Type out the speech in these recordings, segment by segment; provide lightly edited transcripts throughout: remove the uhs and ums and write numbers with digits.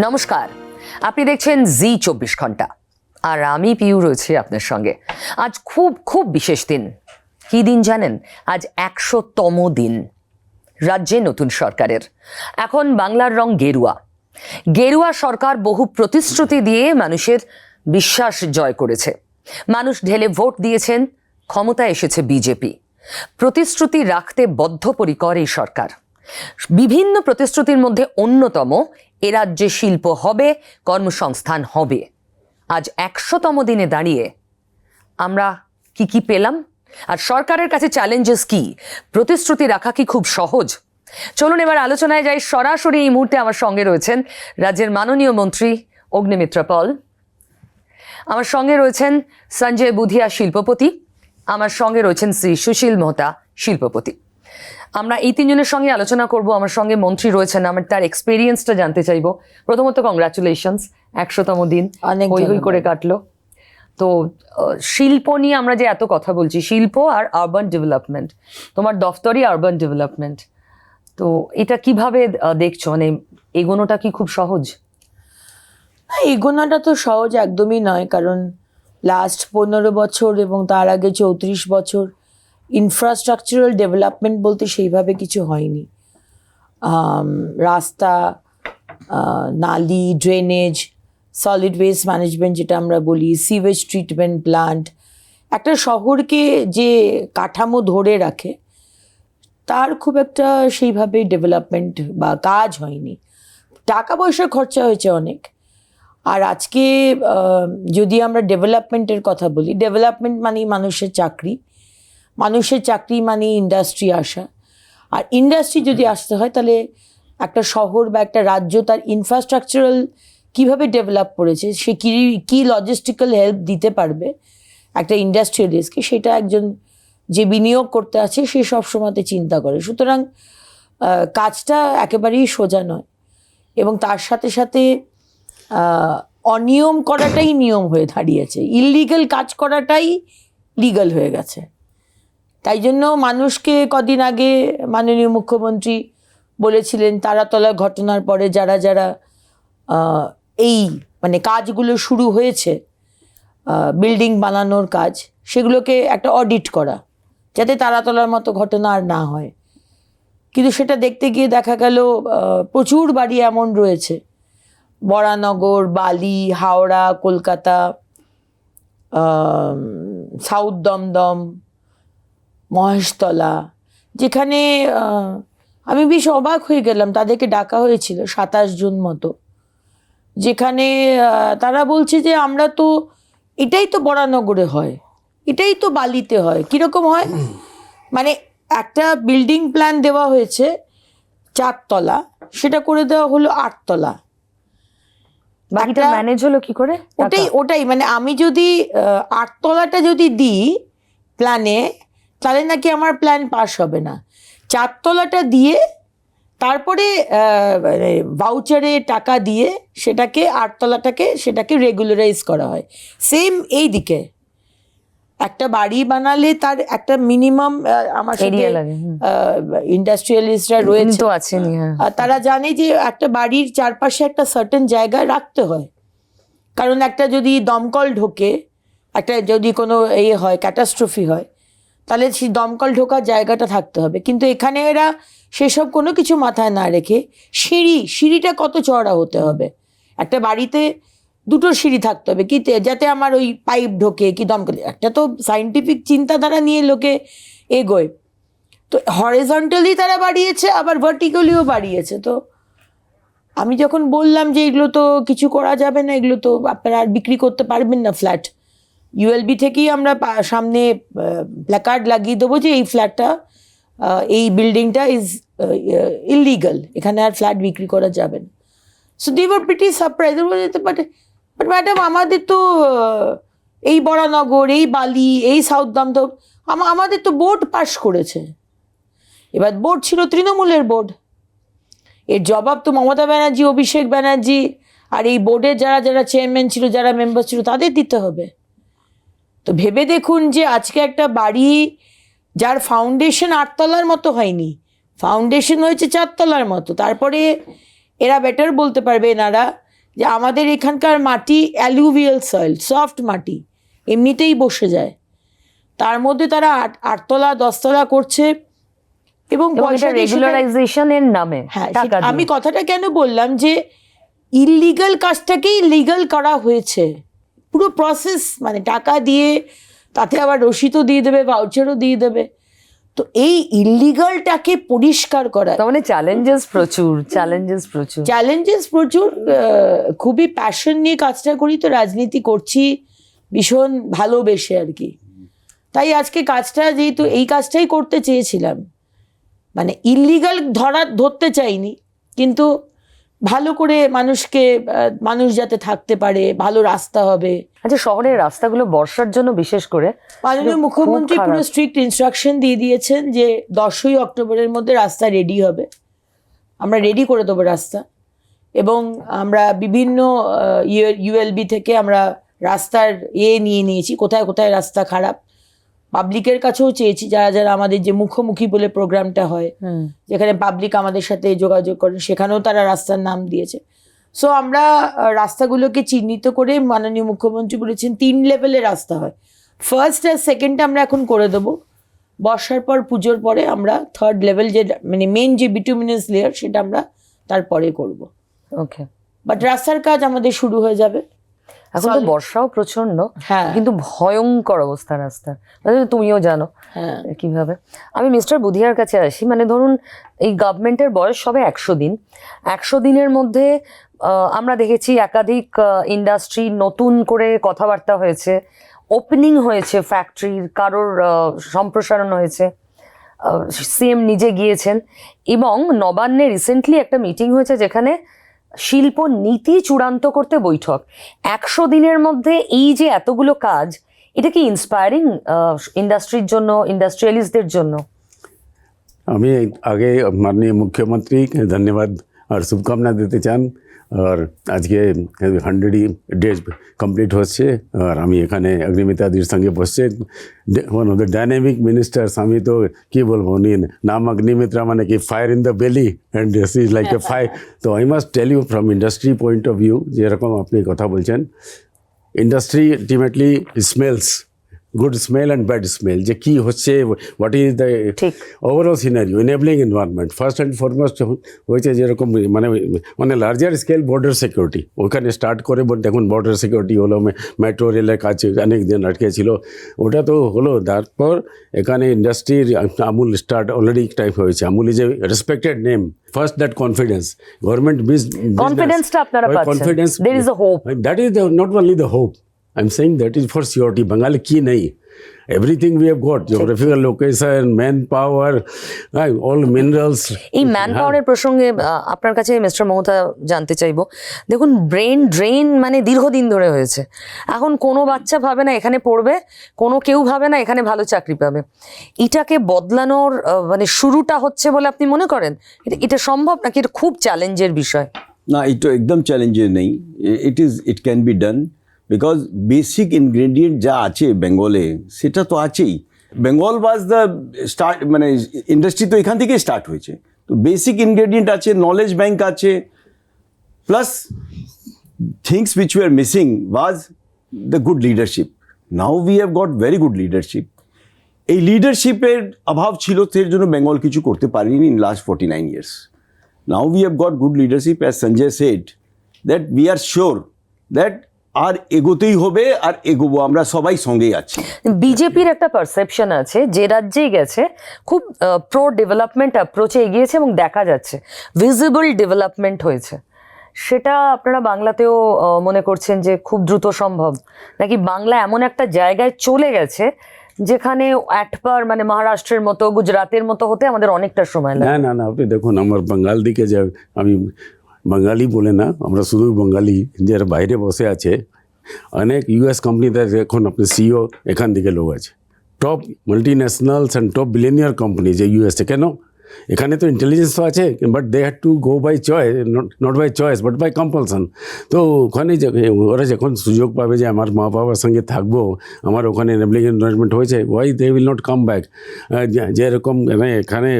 নমস্কার, আপনি দেখছেন জি 24 ঘন্টা আর আমি পিউ রয়েছি আপনার সঙ্গে। আজ খুব খুব বিশেষ দিন। কি দিন জানেন? আজ 100তম দিন রাজ্যে নতুন সরকারের। এখন বাংলার রং গেরুয়া। গেরুয়া সরকার বহু প্রতিশ্রুতি দিয়ে মানুষের বিশ্বাস জয় করেছে। মানুষ ঢেলে ভোট দিয়েছেন, ক্ষমতায় এসেছে বিজেপি। প্রতিশ্রুতি রাখতে বদ্ধপরিকর এই সরকার। বিভিন্ন প্রতিশ্রুতির মধ্যে অন্যতম এ রাজ্যে শিল্প হবে, কর্মসংস্থান হবে। আজ 100তম দিনে দাঁড়িয়ে আমরা কি কি পেলাম, আর সরকারের কাছে চ্যালেঞ্জেস কি? প্রতিশ্রুতি রাখা কি খুব সহজ? চলুন এবার আলোচনায় যাই। সরাসরি এই মুহূর্তে আমার সঙ্গে রয়েছেন রাজ্যের মাননীয় মন্ত্রী অগ্নিমিত্রা পল, আমার সঙ্গে রয়েছেন সঞ্জয় বুধিয়া শিল্পপতি, আমার সঙ্গে রয়েছেন শ্রী সুশীল মোহতা শিল্পপতি। আমরা এই তিনজনের সঙ্গে আলোচনা করব। আমার সঙ্গে মন্ত্রী রয়েছেন, আমার তার এক্সপিরিয়েন্সটা জানতে চাইবো। প্রথমত কংগ্রাচুলেশনস, 100তম দিন হই হই করে কাটলো। তো শিল্প নিয়ে আমরা যে এত কথা বলছি, শিল্প আর আরবান ডেভেলপমেন্ট, তোমার দফতরই আরবান ডেভেলপমেন্ট, তো এটা কিভাবে দেখছো? মানে এগোনোটা কি খুব সহজ? না, এগোনোটা তো সহজ একদমই নয়, কারণ লাস্ট 15 বছর এবং তার আগে 34 বছর ইনফ্রাস্ট্রাকচারাল ডেভেলপমেন্ট বলতে সেইভাবে কিছু হয়নি। রাস্তা, নালি, ড্রেনেজ, সলিড ওয়েস্ট ম্যানেজমেন্ট যেটা আমরা বলি, সিওয়েজ ট্রিটমেন্ট প্লান্ট, একটা শহরকে যে কাঠামো ধরে রাখে তার খুব একটা সেইভাবে ডেভেলপমেন্ট বা কাজ হয়নি। টাকা পয়সা খরচা হয়েছে অনেক। আর আজকে যদি আমরা ডেভেলপমেন্টের কথা বলি, ডেভেলপমেন্ট মানেই মানুষের চাকরি, মানুষের চাকরি মানে ইন্ডাস্ট্রি আসা। আর ইন্ডাস্ট্রি যদি আসতে হয় তাহলে একটা শহর বা একটা রাজ্য তার ইনফ্রাস্ট্রাকচারাল কীভাবে ডেভেলপ করেছে, সে কী লজিস্টিক্যাল হেল্প দিতে পারবে একটা ইন্ডাস্ট্রিয়ালিস্টকে, সেটা একজন যে বিনিয়োগ করতে আছে সে সবসময়তে চিন্তা করে। সুতরাং কাজটা একেবারেই সোজা নয়, এবং তার সাথে সাথে অনিয়ম করাটাই নিয়ম হয়ে দাঁড়িয়েছে, ইললিগাল কাজ করাটাই লিগাল হয়ে গেছে। তাই জন্য মানুষকে কদিন আগে মাননীয় মুখ্যমন্ত্রী বলেছিলেন তারাতলা ঘটনার পরে যারা যারা এই মানে কাজগুলো শুরু হয়েছে, বিল্ডিং বানানোর কাজ, সেগুলোকে একটা অডিট করা, যাতে তারাতলার মতো ঘটনা আর না হয়। কিন্তু সেটা দেখতে গিয়ে দেখা গেল প্রচুর বাড়ি এমন রয়েছে, বরানগর, বালি, হাওড়া, কলকাতা, সাউথ দমদম, মহেশতলা, যেখানে আমি বেশ অবাক হয়ে গেলাম। তাদেরকে ডাকা হয়েছিল 27 জন মতো, যেখানে তারা বলছে যে আমরা তো এটাই তো বরানগরে হয়, এটাই তো বালিতে হয়। কীরকম হয়? মানে একটা বিল্ডিং প্ল্যান দেওয়া হয়েছে 4 তলা, সেটা করে দেওয়া হলো 8 তলা। বাকিটা ম্যানেজ হলো কি করে? ওটাই মানে আমি যদি 8 তলাটা যদি দিই প্ল্যানে, তাহলে নাকি আমার প্ল্যান পাস হবে না। 4 তলাটা দিয়ে তারপরে ভাউচারে টাকা দিয়ে সেটাকে 8 তলাটাকে সেটাকে রেগুলারাইজ করা হয়। সেম এই দিকে একটা বাড়ি বানালে তার একটা মিনিমাম, আমার সাথে ইন্ডাস্ট্রিয়ালিস্টরা রয়েছে, তারা জানে যে একটা বাড়ির চারপাশে একটা সার্টেন জায়গা রাখতে হয়। কারণ একটা যদি দমকল ঢোকে, একটা যদি কোনো হয় ক্যাটাস্ট্রফি হয়, তাহলে সেই দমকল ঢোকার জায়গাটা থাকতে হবে। কিন্তু এখানে এরা সেসব কোনো কিছু মাথায় না রেখে সিঁড়িটা কত চওড়া হতে হবে, একটা বাড়িতে 2টো সিঁড়ি থাকতে হবে কি, যাতে আমার ওই পাইপ ঢোকে কি দমকল, একটা তো সায়েন্টিফিক চিন্তাধারা নিয়ে লোকে এগোয়। তো হরিজন্টালি তারা বাড়িয়েছে, আবার ভার্টিক্যালিও বাড়িয়েছে। তো আমি যখন বললাম যে এগুলো তো কিছু করা যাবে না, এগুলো তো আপনারা আর বিক্রি করতে পারবেন না ফ্ল্যাট, ইউএলবি থেকেই আমরা সামনে প্ল্যাকার্ড লাগিয়ে দেবো যে এই ফ্ল্যাটটা, এই বিল্ডিংটা ইজ ইললিগাল, এখানে আর ফ্ল্যাট বিক্রি করা যাবে না। So they were pretty surprise. But madam, আমাদের তো এই বরানগর, এই বালি, এই সাউথ দমদম, আমাদের তো বোর্ড পাস করেছে। এবার বোর্ড ছিল তৃণমূলের বোর্ড, এর জবাব তো মমতা ব্যানার্জি, অভিষেক ব্যানার্জি আর এই বোর্ডের যারা যারা চেয়ারম্যান ছিল, যারা মেম্বার ছিল, তাদের দিতে হবে। তো ভেবে দেখুন যে আজকে একটা বাড়ি যার ফাউন্ডেশন 8 তলার মতো হয়নি, ফাউন্ডেশন হয়েছে 4 তলার মতো, তারপরে এরা বেটার বলতে পারবে এনারা যে আমাদের এখানকার মাটি অ্যালুভিয়াল সয়েল, সফট মাটি, এমনিতেই বসে যায়, তার মধ্যে তারা 8তলা 10তলা করছে এবং রেগুলারাইজেশনের নামে হ্যাঁ, টাকা দিয়ে। আমি কথাটা কেন বললাম যে ইললিগাল কাজটাকেই লিগাল করা হয়েছে, পুরো প্রসেস, মানে টাকা দিয়ে তাতে আবার রসিদও দিয়ে দেবে, ভাউচারও দিয়ে দেবে। তো এই ইললিগালটাকে পরিষ্কার করা, তার মানে চ্যালেঞ্জেস প্রচুর। খুবই প্যাশন নিয়ে কাজটা করি, তো রাজনীতি করছি ভীষণ ভালোবেসে আর কি। তাই আজকে কাজটা, যেহেতু এই কাজটাই করতে চেয়েছিলাম, মানে ইললিগাল ধরতে চাইনি, কিন্তু ভালো করে মানুষ যাতে থাকতে পারে, ভালো রাস্তা হবে। আচ্ছা, শহরের রাস্তাগুলো বর্ষার জন্য বিশেষ করে মাননীয় মুখ্যমন্ত্রী পুরো স্ট্রিক্ট ইনস্ট্রাকশন দিয়ে দিয়েছেন যে 10ই অক্টোবরের মধ্যে রাস্তা রেডি হবে, আমরা রেডি করে দেবো রাস্তা। এবং আমরা বিভিন্ন ইউএলবি থেকে আমরা রাস্তার নিয়ে নিয়েছি, কোথায় কোথায় রাস্তা খারাপ, পাবলিকের কাছেও চেয়েছি, যারা যারা আমাদের যে মুখোমুখি বলে প্রোগ্রামটা হয়, যেখানে পাবলিক আমাদের সাথে যোগাযোগ করেন, সেখানেও তারা রাস্তার নাম দিয়েছে। সো আমরা রাস্তাগুলোকে চিহ্নিত করে, মাননীয় মুখ্যমন্ত্রী বলেছেন 3 লেভেলের রাস্তা হয়, ফার্স্ট আর সেকেন্ডটা আমরা এখন করে দেবো, বর্ষার পর পুজোর পরে আমরা 3rd লেভেল, যে মানে মেন যে বিটুমিনাস লেয়ার, সেটা আমরা তারপরে করব। ওকে, বাট রাস্তার কাজ আমাদের শুরু হয়ে যাবে। এখন তো বর্ষাও প্রচন্ড, হ্যাঁ, কিন্তু ভয়ঙ্কর অবস্থা রাস্তার, তুমিও জানো কিভাবে। আমি মিস্টার বুধিয়ার কাছে আসি। মানে ধরুন, এই গভর্নমেন্টের বয়স সবে 100 দিন। 100 দিনের মধ্যে আমরা দেখেছি একাধিক ইন্ডাস্ট্রি নতুন করে কথাবার্তা হয়েছে, ওপেনিং হয়েছে ফ্যাক্টরির, কারোর সম্প্রসারণ হয়েছে, সিএম নিজে গিয়েছেন, এবং নবান্নে রিসেন্টলি একটা মিটিং হয়েছে যেখানে শিল্প নীতি চূড়ান্ত করতে বৈঠক। 100 দিনের মধ্যে এই যে এতগুলো কাজ, এটা কি ইন্সপায়ারিং ইন্ডাস্ট্রির জন্য, ইন্ডাস্ট্রিয়ালিস্টদের জন্য? আমি আগে মাননীয় মুখ্যমন্ত্রীকে ধন্যবাদ আর শুভকামনা দিতে চান। আর আজকে 100 ডেজ কমপ্লিট হচ্ছে, আর আমি এখানে অগ্নিমিত্রাদির সঙ্গে বসছে, one of the dynamic ministers. আমি তো কী বলবো, উনি নাম অগ্নিমিত্রা, মানে কি fire in the belly, and this is like a fire. তো I must tell you from industry point of view, যেরকম আপনি কথা বলছেন, industry ultimately smells, good smell and bad smell, যে কী হচ্ছে, what is the overall scenario, enabling environment. First and foremost হয়েছে যেরকম মানে লার্জার স্কেল বর্ডার সিকিউরিটি, ওখানে স্টার্ট করে দেখুন বর্ডার সিকিউরিটি হলো, মেট্রো রেলের কাছে অনেক দিন আটকে ছিল, ওটা তো হলো। তারপর এখানে ইন্ডাস্ট্রির আমুল স্টার্ট অলরেডি টাইপ হয়েছে। Amul is a respected name. First, that confidence. Government confidence টা আপনারা পাচ্ছেন। Confidence. There is a hope. That is not only the hope. I'm saying that is for surety. Bengal ki nahi. Everything we have got, geographical location, manpower, all minerals. এই man পাওয়ারের প্রসঙ্গে আপনার কাছে mister Mamata জানতে চাইবো। দেখুন, brain drain মানে দীর্ঘদিন ধরে হয়েছে। এখন কোনো বাচ্চা ভাবে না এখানে পড়বে, কেউ ভাবে না এখানে ভালো চাকরি পাবে। এটাকে বদলানোর মানে শুরুটা হচ্ছে বলে আপনি মনে করেন? এটা সম্ভব নাকি এটা খুব চ্যালেঞ্জের বিষয়? না, এটা একদম চ্যালেঞ্জের নেই। ইট can be done, because basic ingredient যা আছে বেঙ্গলে সেটা তো আছেই। বেঙ্গল ওয়াজ দ্য স্টার্ট, মানে ইন্ডাস্ট্রি তো এখান থেকেই স্টার্ট হয়েছে। তো বেসিক ইনগ্রেডিয়েন্ট আছে, নলেজ ব্যাংক আছে, plus things which we are missing was the good leadership. Now we have got very good leadership. এই লিডারশিপের অভাব ছিল, সেই জন্য বেঙ্গল কিছু করতে পারিনি in last 49 years. Now we have got good leadership, as Sanjay said, that we are sure that আর এগোতেই হবে, আর এগোবো, আমরা সবাই সঙ্গেই আছি। বিজেপির একটা পারসেপশন আছে, যে রাজ্যেই গেছে খুব প্রো ডেভেলপমেন্ট অ্যাপ্রোচে এগিয়েছে এবং দেখা যাচ্ছে ভিজিবল ডেভেলপমেন্ট হয়েছে। সেটা আপনারা বাংলাতেও মনে করছেন যে খুব দ্রুত সম্ভব, নাকি বাংলা এমন একটা জায়গায় চলে গেছে যেখানে একবার মানে মহারাষ্ট্রের মতো, গুজরাটের মতো হতে আমাদের অনেকটা সময় লাগে? না, আপনি দেখুন, আমার বাঙ্গাল দিকে যে, আমি বাঙালি বলে না, আমরা শুধু বাঙালি, যারা বাইরে বসে আছে, অনেক ইউএস কোম্পানিতে এখন আপনি সিইও এখান থেকে লোক আছে, top multinationals and top billionaire company যে ইউএসএ। কেন? এখানে তো ইন্টেলিজেন্স তো আছে, but they had to go by choice, not by choice but by compulsion. তো ওখানে ওরা যখন সুযোগ পাবে যে আমার মা বাবার সঙ্গে থাকবো, আমার ওখানে এনেবলিং এনভায়রনমেন্ট হয়েছে, why they will not come back. যেরকম এখানে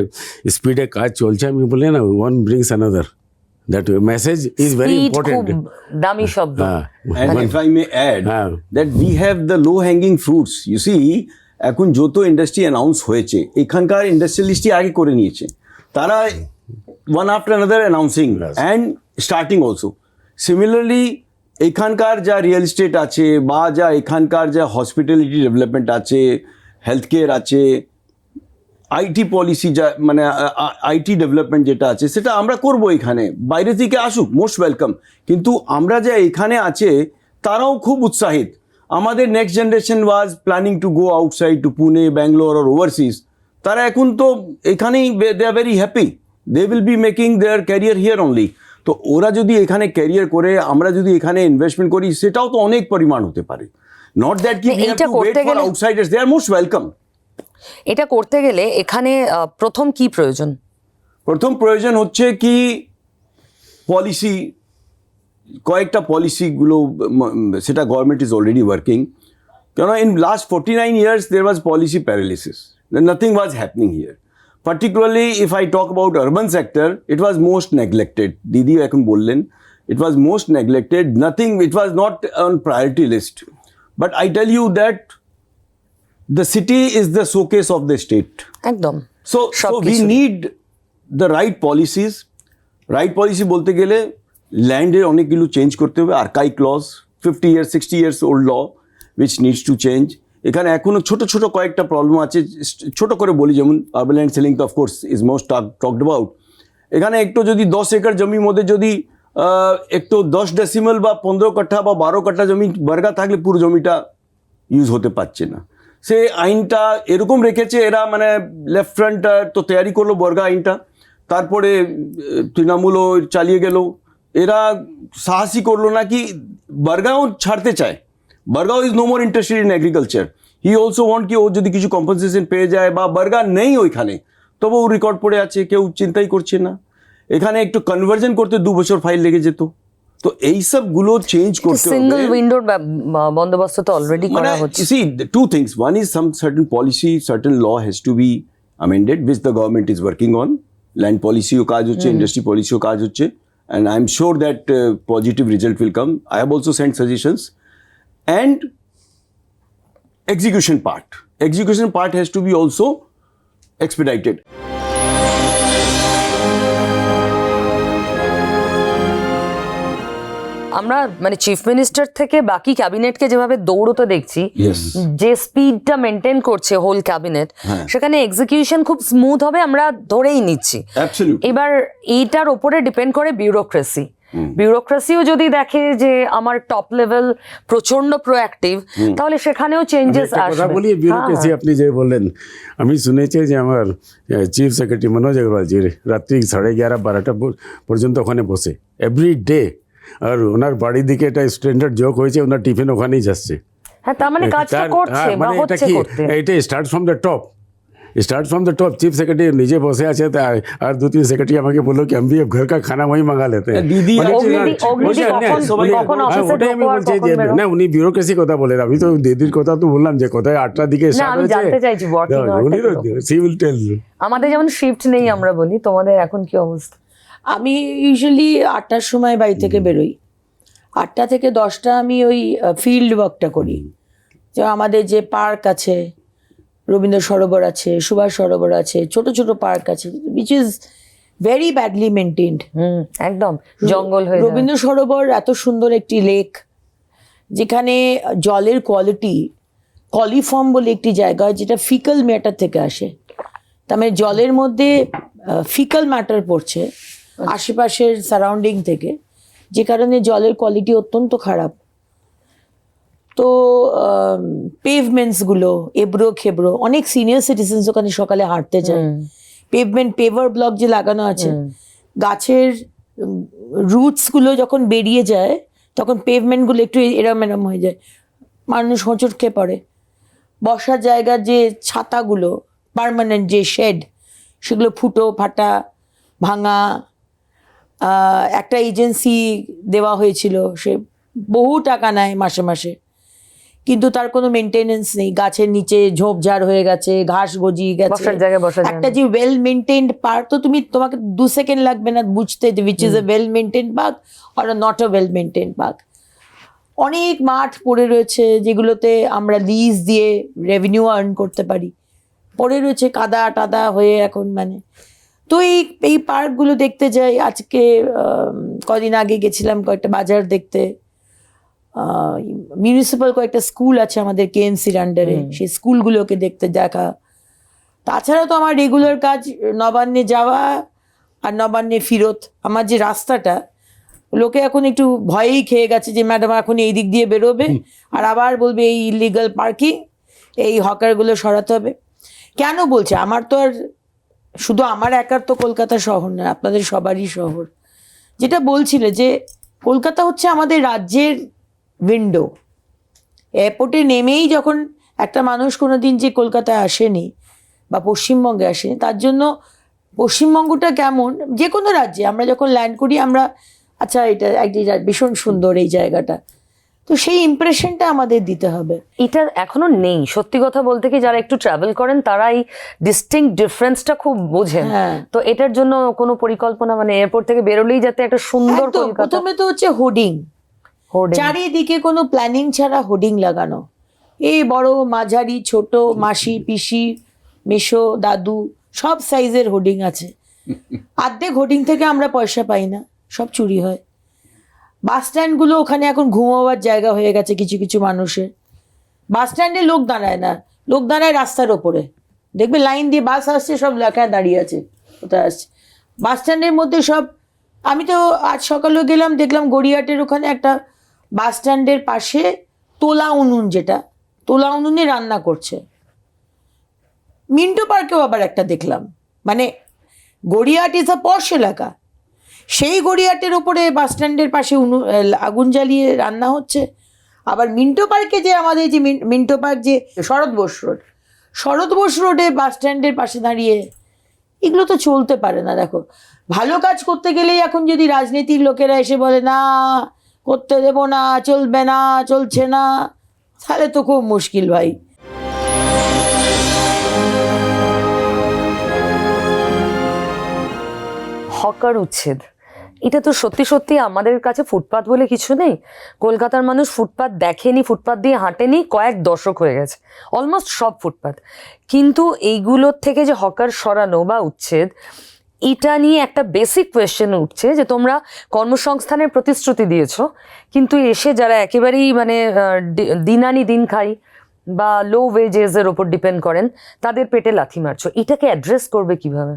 স্পিডে কাজ চলছে, আমি বলি না, one brings another. that message is very Speed important. খুব দামি শব্দ। And if I may add হ্যাঁ। that we have the low hanging fruits. You see, এখন যত ইন্ডাস্ট্রি অ্যানাউন্স হয়েছে এখানকার ইন্ডাস্ট্রিয়ালিস্টই আগে করে নিয়েছে, তারা one after another announcing and starting also. Similarly, এখানকার যা রিয়েল এস্টেট আছে বা যা এখানকার যা হসপিটালিটি ডেভেলপমেন্ট আছে, হেলথ কেয়ার আছে, আইটি পলিসি যা মানে আইটি ডেভেলপমেন্ট যেটা আছে সেটা আমরা করব এখানে, বাইরে থেকে আসুক মোস্ট ওয়েলকাম। কিন্তু আমরা যা এখানে আছে তারাও খুব উৎসাহিত। আমাদের next generation was planning to go outside to Pune, Bangalore আর ওভারসিজ, তারা এখন তো এখানেই they are very happy, they will be making their career here only. তো ওরা যদি এখানে ক্যারিয়ার করে, আমরা যদি এখানে ইনভেস্টমেন্ট করি, সেটাও তো অনেক পরিমাণ হতে পারে। নট দ্যাট কি we have to wait for outsiders, they are most welcome. এটা করতে গেলে এখানে প্রথম কি প্রয়োজন? প্রথম প্রয়োজন হচ্ছে কি পলিসি, কয়েকটা পলিসিগুলো সেটা গভর্নমেন্ট ইজ অলরেডি ওয়ার্কিং। কেন in last 49 years there was policy paralysis, nothing was happening here. Particularly if I talk about urban sector, it was most neglected. Didi এখন বললেন, it was most neglected, nothing, it was not on priority list. But I tell you that the city is the showcase of the state. একদম। So we need the right policies. Right policy বলতে গেলে ল্যান্ডের অনেকগুলো change করতে হবে, আর্কাইক loss, 50 years 60 years old law which needs to change. এখানে এখনো ছোট ছোট কয়েকটা প্রবলেম আছে, ছোট করে বলি, যেমন আরবান ল্যান্ড সেলিং তো of course is most talked about. এখানে একটু যদি 10 একর জমির মধ্যে যদি একটু 10 ডেসিমেল বা 15 কাঠা বা 12 কাঠা জমি বর্গা থাকলে পুরো জমিটা ইউজ হতে পারছে না। সে আইনটা এরকম রেখেছে এরা, মানে লেফট ফ্রন্ট তো তৈরি করলো বর্গা আইনটা, তারপরে তৃণমূলও চালিয়ে গেল, এরা সাহসী করলো না কি বর্গাও ছাড়তে চায়। বর্গাও is no more interested in agriculture, he also want কি ও যদি কিছু কম্পেনসেশন পেয়ে যায়, বা বর্গা নেই ওইখানে, তবে ও রেকর্ড পড়ে আছে, কেউ চিন্তাই করছে না। এখানে একটু কনভার্জন করতে 2 বছর ফাইল লেগে যেত। তো এইসবগুলো চেঞ্জ করতে হবে। সিঙ্গল উইন্ডোর বন্দোবস্ত তো অলরেডি করা হচ্ছে। See, the two things. One is some certain policy, certain law has to be amended, which the government is working on. Land policy ও কাজ হচ্ছে, industry policy ও কাজ হচ্ছে, and I'm sure that positive result will come. I have also sent suggestions. And execution part has to be also expedited. আমরা মানে chief minister থেকে বাকি ক্যাবিনেটকে যেভাবে দৌড়তে দেখছি, Yes. যে স্পিডটা মেনটেন করছে হোল ক্যাবিনেট, সেখানে এক্সিকিউশন খুব স্মুথ হবে আমরা ধরেই নিচ্ছি। Absolutely. এবার এইটার ওপরে ডিপেন্ড করে বিউরোক্রেসিও যদি দেখে যে আমার টপ লেভেল প্রচন্ড প্রোঅ্যাক্টিভ, তাহলে সেখানেও চেঞ্জেস কথা আসবে। বলি বিউরোক্রেসি, আপনি যে বললেন, আমি শুনেছি যে আমার চিফ সেক্রেটারি মনোজ আগরওয়ালজির রাত্রি 11:30-12টা পর্যন্ত ওখানে বসে এভরি ডে, আর ওনার বাড়ির দিকে একটা স্ট্যান্ডার্ড জোক হয়েছে, ওনার টিফিন ওখানেই যাচ্ছে। হ্যাঁ, তার মানে কাজটা করছে বা হচ্ছে করতে। এটা start from the top, chief secretary নিজে বসে আছে, আর 2-3 সেক্রেটারি আমাকে বললো কি আমি ঘর কা খানা ওই মাঙ্গা লেতে হ্যাঁ। দিদি ওটাই আমি বলছি যে না, উনি বিউরোক্রেসি কথা বলেন, আমি তো দিদির কথা তো বললাম যে কোথায় 8টার দিকে স্টার্ট হয়েছে। She will tell you. আমাদের যেমন শিফট নেই আমরা বলি, তোমাদের এখন কি অবস্থা? আমি ইউজুয়ালি 8টার সময় বাড়ি থেকে বেরোই, 8টা থেকে 10টা আমি ওই ফিল্ড ওয়ার্কটা করি। যে আমাদের যে পার্ক আছে, রবীন্দ্র সরোবর আছে, সুভাষ সরোবর আছে, ছোট ছোট পার্ক আছে, which is very badly maintained. একদম জঙ্গল হয়ে যায়। রবীন্দ্র সরোবর এত সুন্দর একটি লেক, যেখানে জলের কোয়ালিটি, কলিফর্ম বলে একটি জায়গা যেটা ফিকাল ম্যাটার থেকে আসে, তার মানে জলের মধ্যে ফিকাল ম্যাটার পড়ছে আশেপাশের সারাউন্ডিং থেকে, যে কারণে জলের কোয়ালিটি অত্যন্ত খারাপ। তো পেভমেন্টসগুলো এবড়ো খেবড়ো, অনেক সিনিয়র সিটিজেন্স ওখানে সকালে হাঁটতে যায়, পেভার ব্লক যে লাগানো আছে, গাছের রুটসগুলো যখন বেরিয়ে যায় তখন পেভমেন্টগুলো একটু এরম এরম হয়ে যায়, মানুষ হোঁচট খেয়ে পড়ে। বসার জায়গার যে ছাতাগুলো, পার্মানেন্ট যে শেড, সেগুলো ফুটো ফাটা ভাঙা। একটা এজেন্সি দেওয়া হয়েছিল, সে বহু টাকা নেয় মাসে মাসে, কিন্তু তার কোনো মেনটেনেন্স নেই, গাছের নিচে ঝোপঝাড় হয়ে গেছে, ঘাস গজিয়ে গেছে। বসার জায়গায় বসার একটা যে ওয়েল মেনটেন্ড পার্ক, তো তোমাকে 2 সেকেন্ড লাগবে না বুঝতে which is a well maintained park are not a well maintained park. অনেক মাঠ পড়ে রয়েছে যেগুলোতে আমরা লিজ দিয়ে রেভিনিউ আর্ন করতে পারি, পড়ে রয়েছে কাদা টাদা হয়ে এখন মানে। তো এই পার্কগুলো দেখতে যাই। আজকে কদিন আগে গেছিলাম কয়েকটা বাজার দেখতে। মিউনিসিপ্যাল কয়েকটা স্কুল আছে আমাদের কেএমসির আন্ডারে, সেই স্কুলগুলোকে দেখা। তাছাড়া তো আমার রেগুলার কাজ নবান্নে যাওয়া আর নবান্নে ফিরত। আমার যে রাস্তাটা, লোকে এখন একটু ভয়েই খেয়ে গেছে যে ম্যাডাম এখন এই দিক দিয়ে বেরোবে আর আবার বলবে এই ইলিগাল পার্কিং, এই হকারগুলো সরাতে হবে। কেন বলছে? আমার তো আর শুধু আমার একার তো কলকাতা শহর না, আপনাদের সবারই শহর। যেটা বলছিলে যে কলকাতা হচ্ছে আমাদের রাজ্যের উইন্ডো। এয়ারপোর্টে নেমেই যখন একটা মানুষ কোনোদিন যে কলকাতায় আসেনি বা পশ্চিমবঙ্গে আসেনি, তার জন্য পশ্চিমবঙ্গটা কেমন, যে কোনো রাজ্যে আমরা যখন ল্যান্ড করি আমরা আচ্ছা এটা একটি ভীষণ সুন্দর এই জায়গাটা, তো সেই ইমপ্রেশনটা আমাদের দিতে হবে। এটা এখনো নেই। সত্যি কথা বলতে কি, যারা একটু ট্রাভেল করেন তারা এই ডিস্টিংক্ট ডিফারেন্সটা খুব বোঝেন। তো এটার জন্য কোনো পরিকল্পনা, মানে এয়ারপোর্ট থেকে বেরোলেই যাতে একটা সুন্দর কলকাতা। প্রথমে তো হচ্ছে হোর্ডিং, চারিদিকে কোনো প্ল্যানিং ছাড়া হোর্ডিং লাগানো। এই বড় মাঝারি ছোট মাসি পিসি মেশো দাদু সব সাইজের হোর্ডিং আছে। অর্ধেক হোর্ডিং থেকে আমরা পয়সা পাই না, সব চুরি হয়। বাস স্ট্যান্ডগুলো ওখানে এখন ঘুমাবার জায়গা হয়ে গেছে কিছু কিছু মানুষের। বাস স্ট্যান্ডে লোক দাঁড়ায় না, লোক দাঁড়ায় রাস্তার ওপরে। দেখবে লাইন দিয়ে বাস আসছে, সব লেখায় দাঁড়িয়ে আছে, কোথায় আসছে। বাস স্ট্যান্ডের মধ্যে সব, আমি তো আজ সকালে গেলাম দেখলাম গড়িয়াহাটের ওখানে একটা বাস স্ট্যান্ডের পাশে তোলা উনুন, যেটা তোলা উনুনে রান্না করছে। মিন্টো পার্কেও আবার একটা দেখলাম, মানে গড়িয়াহাট ইজ আ পশ এলাকা, সেই গড়িয়াহাটের ওপরে বাস স্ট্যান্ডের পাশে আগুন জ্বালিয়ে রান্না হচ্ছে। আবার মিন্টো পার্কে যে আমাদের যে মিন্টো পার্ক যে শরৎ বোস রোডে বাস স্ট্যান্ডের পাশে দাঁড়িয়ে, এগুলো তো চলতে পারে না। দেখো, ভালো কাজ করতে গেলেই এখন যদি রাজনীতির লোকেরা এসে বলে না করতে দেবো না, চলবে না, চলছে না, তাহলে তো খুব মুশকিল ভাই। হকার উচ্ছেদ, এটা তো সত্যি সত্যি আমাদের কাছে ফুটপাত বলে কিছু নেই। কলকাতার মানুষ ফুটপাত দেখেনি, ফুটপাত দিয়ে হাঁটেনি কয়েক দশক হয়ে গেছে, অলমোস্ট সব ফুটপাত। কিন্তু এইগুলোর থেকে যে হকার সরানো বা উচ্ছেদ, এটা নিয়ে একটা বেসিক কোয়েশ্চেন উঠছে যে তোমরা কর্মসংস্থানের প্রতিশ্রুতি দিয়েছো, কিন্তু এসে যারা একেবারেই মানে দিন আনি দিন খাই বা লো ওয়েজেসের ওপর ডিপেন্ড করেন, তাদের পেটে লাথি মারছো। এটাকে অ্যাড্রেস করবে কিভাবে?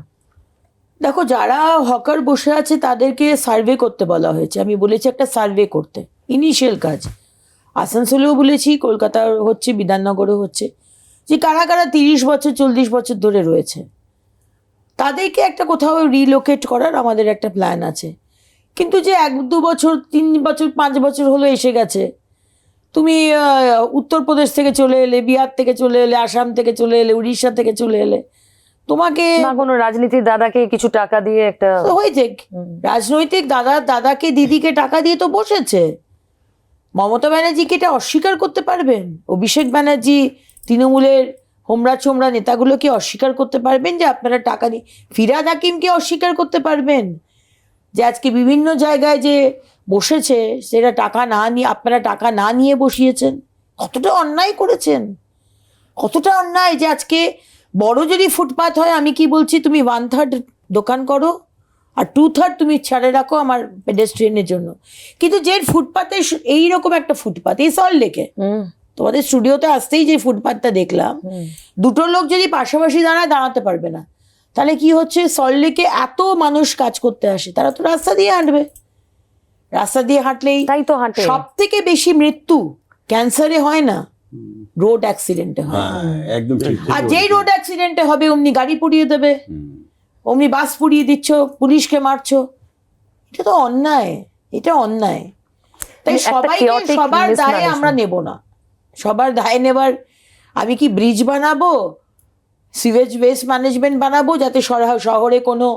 দেখো, যারা হকার বসে আছে তাদেরকে সার্ভে করতে বলা হয়েছে। আমি বলেছি একটা সার্ভে করতে, ইনিশিয়াল কাজ। আসানসোলেও বলেছি, কলকাতা হচ্ছে, বিধাননগরও হচ্ছে, যে কারা কারা 30 বছর 40 বছর ধরে রয়েছে, তাদেরকে একটা কোথাও রিলোকেট করার আমাদের একটা প্ল্যান আছে। কিন্তু যে 1-2 বছর 3 বছর 5 বছর হলো এসে গেছে, তুমি উত্তরপ্রদেশ থেকে চলে এলে, বিহার থেকে চলে এলে, আসাম থেকে চলে এলে, উড়িষ্যা থেকে চলে এলে, তোমাকে না কোনো রাজনীতির দাদাকে কিছু টাকা দিয়ে একটা হয়েছে, রাজনৈতিক দাদাকে দিদিকে টাকা দিয়ে তো বসেছে। মমতা ব্যানার্জিকে এটা অস্বীকার করতে পারবেন? অভিষেক ব্যানার্জি, তৃণমূলের হোমরা ছোমরা নেতাগুলো কি অস্বীকার করতে পারবেন যে আপনারা টাকা নিয়ে? ফিরহাদ হাকিমকে অস্বীকার করতে পারবেন যে আজকে বিভিন্ন জায়গায় যে বসেছে সেটা টাকা না নিয়ে, আপনারা টাকা না নিয়ে বসিয়েছেন? কতটা অন্যায় করেছেন, কতটা অন্যায় যে আজকে বড় যদি ফুটপাথ হয়, আমি কি বলছি, তুমি 1/3 দোকান করো আর 2/3 তুমি ছাড়ে রাখো আমার পেডেস্ট্রিয়ানের জন্য। কিন্তু যে ফুটপাতে এইরকম একটা ফুটপাথ, এই সল্টলেকে তোমাদের স্টুডিওতে আসতেই যে ফুটপাথটা দেখলাম, দুটো লোক যদি পাশাপাশি দাঁড়াতে পারবে না, তাহলে কি হচ্ছে? সল্টলেকে এত মানুষ কাজ করতে আসে, তারা তো রাস্তা দিয়ে হাঁটবে। রাস্তা দিয়ে হাঁটলেই তাই তো হাঁটে। সব থেকে বেশি মৃত্যু ক্যান্সারে হয় না, রোড অ্যাক্সিডেন্টে হয়। একদম ঠিক। আর যেই রোড অ্যাক্সিডেন্টে হবে অমনি গাড়ি পুড়িয়ে দেবে, অমনি বাস পুড়িয়ে দিচ্ছ, পুলিশকে মারছো। এটা তো অন্যায়, এটা অন্যায়। তাই সবাইকে সবার দায়ে আমরা নেব না, সবার দায় নেবার। আমি কি ব্রিজ বানাবো, সিভেজ ওয়েস্ট ম্যানেজমেন্ট বানাবো যাতে শহরে কোনো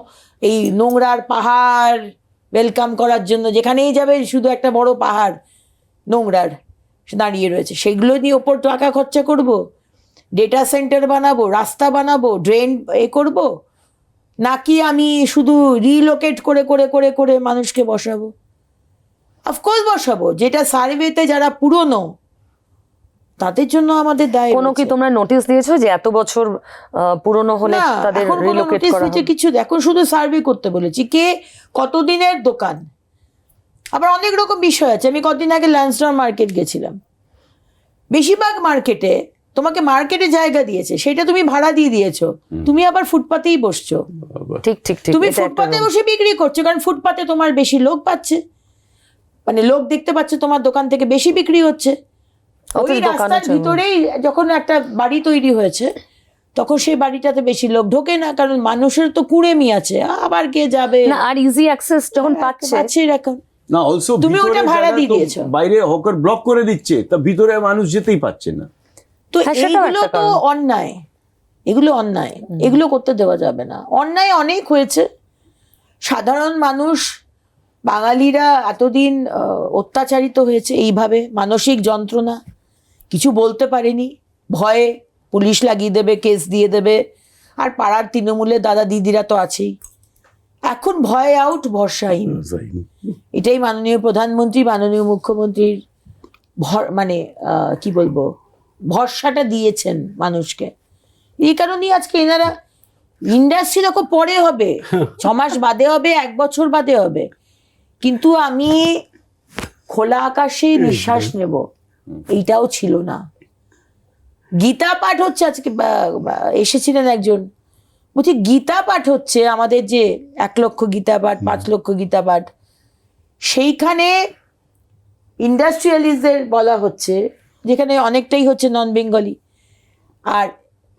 এই নোংরার পাহাড় ওয়েলকাম করার জন্য, যেখানেই যাবে শুধু একটা বড় পাহাড় নোংরার, দাঁড়িয়ে রয়েছে, সেগুলো নিয়ে ওপর টাকা খরচা করব, ডেটা সেন্টার বানাবো, রাস্তা বানাবো, ড্রেন করব, নাকি আমি শুধু রিলোকেট করে করে করে করে মানুষকে বসাবো? অফকোর্স বসাবো, যেটা সার্ভেতে যারা পুরনো তাদের জন্য আমাদের দায় কোনো কি রয়েছে। তোমরা নোটিশ দিয়েছো যে এত বছর পুরনো হলে না, তাদের এখন কোনো রিলোকেট notice করা দিতে হবে? কিছু, এখন শুধু সার্ভে করতে বলেছি, কে কতদিনের দোকান। আবার অনেক রকম বিষয় আছে। আমি কদিন আগে ল্যান্সডাউন মার্কেট গেছিলাম, বেশিরভাগ মার্কেটে তোমাকে মার্কেটে জায়গা দিয়েছে, সেটা তুমি ভাড়া দিয়ে দিয়েছো, তুমি আবার ফুটপাতেই বসছো, ঠিক ঠিক ঠিক, তুমি এটা একটা ফুটপাতে বসে বিক্রি করছো, কারণ ফুটপাতে তোমার বেশি লোক পাচ্ছে, মানে লোক দেখতে পাচ্ছে তোমার দোকান থেকে বেশি বিক্রি হচ্ছে। ওই অথচ দোকান রাস্তার আছে। ভিতরেই যখন একটা বাড়ি তৈরি হয়েছে, তখন সেই বাড়িটাতে বেশি লোক ঢোকে না, কারণ মানুষের তো কুড়েমি আছে, আবার কে যাবে, না, আর ইজি অ্যাক্সেস যখন পাচ্ছে, পাচ্ছে এরকম। না অলসো তুমি ওটা ভাড়া দিয়ে দিয়েছো। বাইরে হকার ব্লক করে দিচ্ছে, তা ভিতরে মানুষ যেতেই পাচ্ছে না। তো হ্যাঁ, সেটাও এইগুলো একটা তো কারণ। অন্যায়, এগুলো অন্যায়, এগুলো করতে দেওয়া যাবে না। অন্যায় অনেক হয়েছে, সাধারণ মানুষ বাঙালিরা এতদিন অত্যাচারিত হয়েছে এইভাবে, মানসিক যন্ত্রণা, কিছু বলতে পারেনি, ভয়ে পুলিশ লাগিয়ে দেবে, কেস দিয়ে দেবে, আর পাড়ার তৃণমূলের দাদা দিদিরা তো আছেই। এখন ভয় আউট, ভরসাহীন। এটাই মাননীয় প্রধানমন্ত্রী, মাননীয় মুখ্যমন্ত্রীর মানে কি বলবো, ভরসাটা দিয়েছেন মানুষকে। এই কারণেই আজকে এনারা, ইন্ডাস্ট্রি দেখো পরে হবে, 6 মাস বাদে হবে, 1 বছর বাদে হবে, কিন্তু আমি খোলা আকাশে নিঃশ্বাস নেব, এইটাও ছিল না। গীতা পাঠ হচ্ছে আজকে, এসেছিলেন একজন, বলছি গীতা পাঠ হচ্ছে আমাদের, যে 1 লক্ষ গীতা পাঠ, 5 লক্ষ গীতা পাঠ, সেইখানে ইন্ডাস্ট্রিয়ালিস্টদের বলা হচ্ছে, যেখানে অনেকটাই হচ্ছে নন বেঙ্গলি, আর